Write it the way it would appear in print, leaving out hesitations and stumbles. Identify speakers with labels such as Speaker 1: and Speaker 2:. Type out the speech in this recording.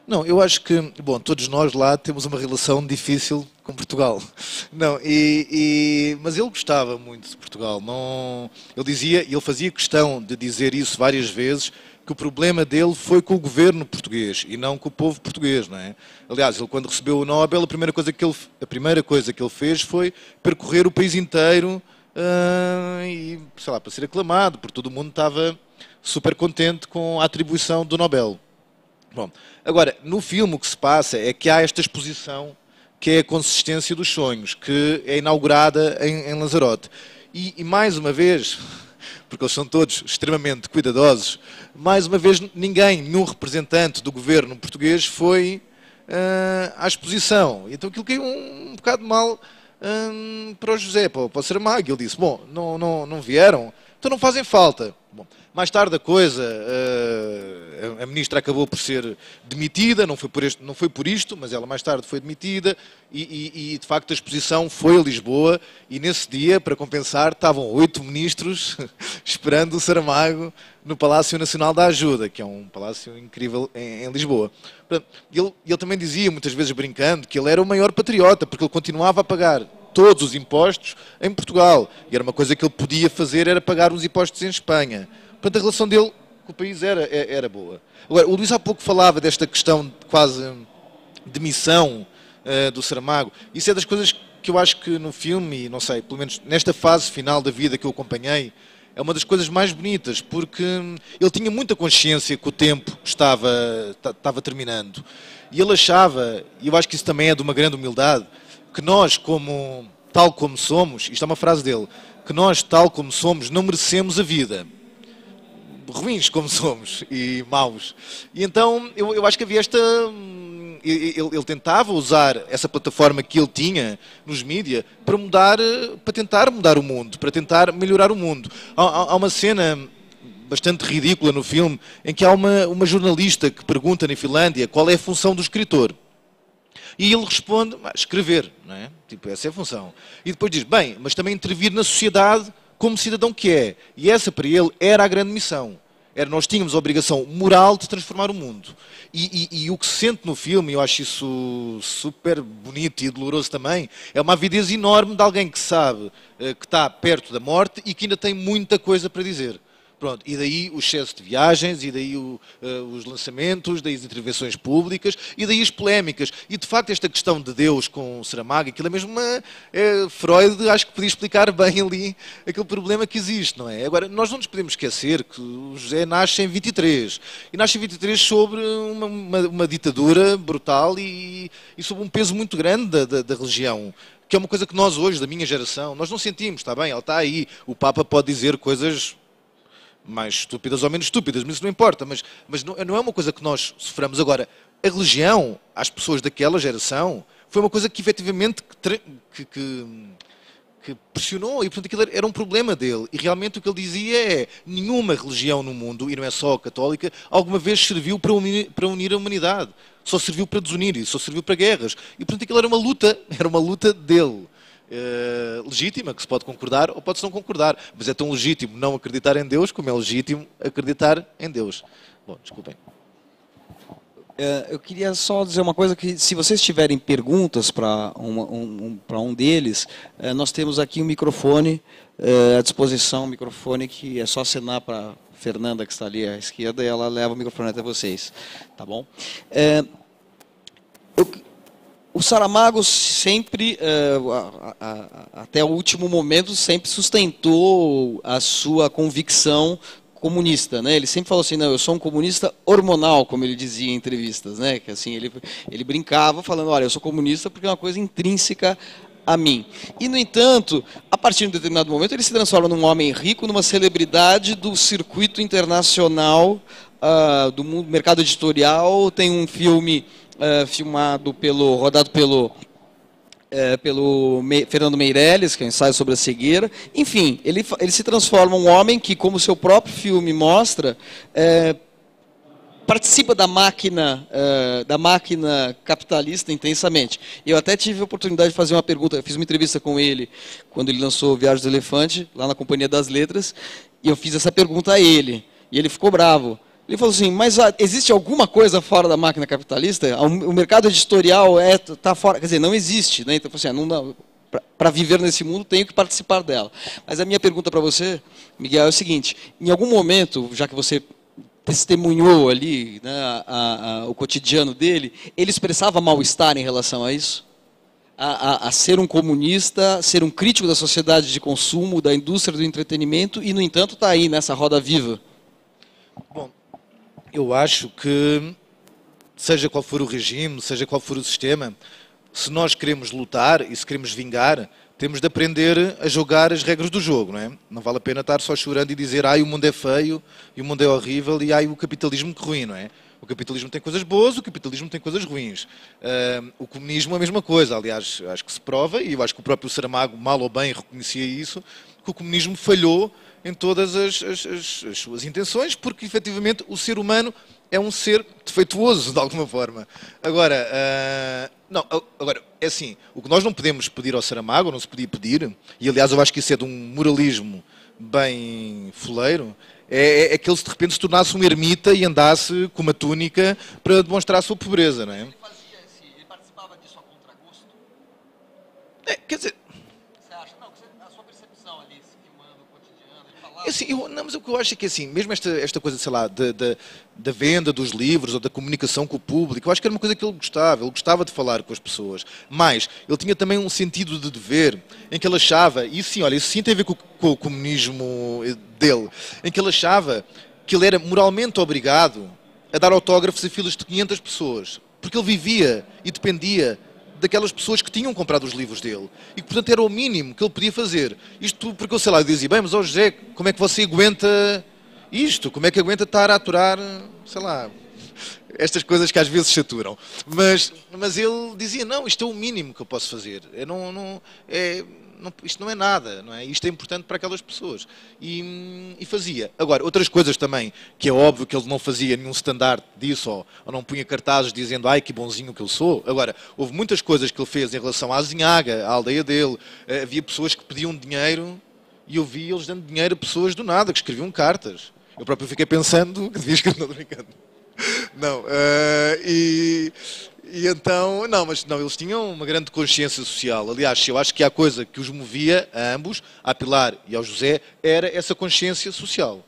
Speaker 1: Não, eu acho que, bom, todos nós lá temos uma relação difícil com Portugal. Não, mas ele gostava muito de Portugal. Não, ele dizia, e ele fazia questão de dizer isso várias vezes, que o problema dele foi com o governo português e não com o povo português, não é? Aliás, ele quando recebeu o Nobel, a primeira coisa que ele fez foi percorrer o país inteiro e, sei lá, para ser aclamado, porque todo mundo estava super contente com a atribuição do Nobel. Bom, agora, no filme o que se passa é que há esta exposição que é a consistência dos sonhos, que é inaugurada em Lanzarote. E mais uma vez, porque eles são todos extremamente cuidadosos, mais uma vez nenhum representante do governo português foi à exposição. Então aquilo caiu um bocado mal para o José, para o Saramago. Ele disse, bom, não vieram, então não fazem falta. Bom, mais tarde a coisa, a ministra acabou por ser demitida, não foi por isto, mas ela mais tarde foi demitida e de facto a exposição foi a Lisboa e nesse dia, para compensar, estavam 8 ministros esperando o Saramago no Palácio Nacional da Ajuda, que é um palácio incrível em Lisboa. Ele também dizia, muitas vezes brincando, que ele era o maior patriota, porque ele continuava a pagar todos os impostos em Portugal. E era uma coisa que ele podia fazer, era pagar os impostos em Espanha. Portanto, a relação dele com o país era boa. Agora, o Luís há pouco falava desta questão de quase de missão do Saramago. Isso é das coisas que eu acho que no filme, e não sei, pelo menos nesta fase final da vida que eu acompanhei, é uma das coisas mais bonitas, porque ele tinha muita consciência que o tempo estava terminando. E ele achava, e eu acho que isso também é de uma grande humildade, que nós, tal como somos, isto é uma frase dele, que nós, tal como somos, não merecemos a vida. Ruins como somos e maus. E então eu acho que havia esta... Ele tentava usar essa plataforma que ele tinha nos mídias para tentar mudar o mundo, para tentar melhorar o mundo. Há uma cena bastante ridícula no filme em que há uma jornalista que pergunta na Finlândia qual é a função do escritor. E ele responde, escrever, não é? Tipo, essa é a função. E depois diz, bem, mas também intervir na sociedade como cidadão que é. E essa, para ele, era a grande missão. Nós tínhamos a obrigação moral de transformar o mundo. E o que se sente no filme, eu acho isso super bonito e doloroso também, é uma avidez enorme de alguém que sabe que está perto da morte e que ainda tem muita coisa para dizer. Pronto, e daí o excesso de viagens, e daí os lançamentos, daí as intervenções públicas, e daí as polémicas. E de facto esta questão de Deus com o Saramago, aquilo é mesmo Freud acho que podia explicar bem ali aquele problema que existe, não é? Agora, nós não nos podemos esquecer que o José nasce em 23, e nasce em 23 sobre uma ditadura brutal e sob um peso muito grande da religião. Que é uma coisa que nós hoje, da minha geração, nós não sentimos, está bem, ela está aí. O Papa pode dizer coisas mais estúpidas ou menos estúpidas, mas isso não importa, mas não é uma coisa que nós soframos. Agora, a religião, às pessoas daquela geração, foi uma coisa que efetivamente que pressionou, e portanto aquilo era um problema dele, e realmente o que ele dizia é, nenhuma religião no mundo, e não é só a católica, alguma vez serviu para unir a humanidade, só serviu para desunir, e só serviu para guerras, e portanto aquilo era uma luta dele. Legítima, que se pode concordar ou pode-se não concordar, mas é tão legítimo não acreditar em Deus como é legítimo acreditar em Deus. Bom, desculpem.
Speaker 2: Eu queria só dizer uma coisa, que se vocês tiverem perguntas para um deles, nós temos aqui um microfone à disposição, um microfone que é só acenar para a Fernanda, que está ali à esquerda, e ela leva o microfone até vocês, tá bom? O Saramago sempre, até o último momento, sempre sustentou a sua convicção comunista, né? Ele sempre falou assim, não, eu sou um comunista hormonal, como ele dizia em entrevistas, né? Que assim, ele brincava falando, olha, eu sou comunista porque é uma coisa intrínseca a mim. E, no entanto, a partir de um determinado momento, ele se transforma num homem rico, numa celebridade do circuito internacional, do mundo, mercado editorial. Tem um filme rodado pelo Fernando Meirelles, que é um ensaio sobre a cegueira. Enfim, ele se transforma um homem que, como seu próprio filme mostra, participa da máquina capitalista intensamente. Eu até tive a oportunidade de fazer uma pergunta, eu fiz uma entrevista com ele quando ele lançou Viagem do Elefante, lá na Companhia das Letras, e eu fiz essa pergunta a ele, e ele ficou bravo. Ele falou assim, mas existe alguma coisa fora da máquina capitalista? O mercado editorial tá fora, quer dizer, não existe, né? Então, assim, para viver nesse mundo, tenho que participar dela. Mas a minha pergunta para você, Miguel, é o seguinte, em algum momento, já que você testemunhou ali, né, o cotidiano dele, ele expressava mal-estar em relação a isso? A ser um comunista, ser um crítico da sociedade de consumo, da indústria do entretenimento, e, no entanto, está aí nessa roda viva.
Speaker 1: Bom, eu acho que, seja qual for o regime, seja qual for o sistema, se nós queremos lutar e se queremos vingar, temos de aprender a jogar as regras do jogo, não é? Não vale a pena estar só chorando e dizer ai, o mundo é feio, e o mundo é horrível, e ai, o capitalismo que ruim, não é? O capitalismo tem coisas boas, o capitalismo tem coisas ruins. O comunismo é a mesma coisa, aliás, acho que se prova, e eu acho que o próprio Saramago, mal ou bem, reconhecia isso, que o comunismo falhou em todas as suas intenções, porque efetivamente o ser humano é um ser defeituoso, de alguma forma. Agora, agora, é assim, o que nós não podemos pedir ao Saramago, não se podia pedir, e aliás eu acho que isso é de um moralismo bem fuleiro, é que ele de repente se tornasse um ermita e andasse com uma túnica para demonstrar a sua pobreza, não é?
Speaker 2: Ele participava disso a contragosto?
Speaker 1: Quer dizer...
Speaker 2: Você acha? Não, a sua percepção ali, se filmando o cotidiano, ele falava...
Speaker 1: Assim, não, mas o que eu acho é que assim, mesmo esta coisa, sei lá, da venda dos livros ou da comunicação com o público, eu acho que era uma coisa que ele gostava de falar com as pessoas, mas ele tinha também um sentido de dever, em que ele achava, e sim, olha, isso sim tem a ver com o comunismo dele, em que ele achava que ele era moralmente obrigado a dar autógrafos a filas de 500 pessoas, porque ele vivia e dependia daquelas pessoas que tinham comprado os livros dele. E que, portanto, era o mínimo que ele podia fazer. Isto porque eu, sei lá, eu dizia, bem, mas, ó José, como é que você aguenta isto? Como é que aguenta estar a aturar, sei lá, estas coisas que às vezes saturam? Mas ele dizia, não, isto é o mínimo que eu posso fazer. Isto não é nada, não é? Isto é importante para aquelas pessoas. E fazia. Agora, outras coisas também, que é óbvio que ele não fazia nenhum standard disso, ou não punha cartazes dizendo, ai, que bonzinho que eu sou. Agora, houve muitas coisas que ele fez em relação à Azinhaga, à aldeia dele. Havia pessoas que pediam dinheiro e eu vi eles dando dinheiro a pessoas do nada, que escreviam cartas. Eu próprio fiquei pensando que devia escrever, não, brincando. Não, e então, não, mas não, eles tinham uma grande consciência social. Aliás, eu acho que a coisa que os movia a ambos, à Pilar e ao José, era essa consciência social.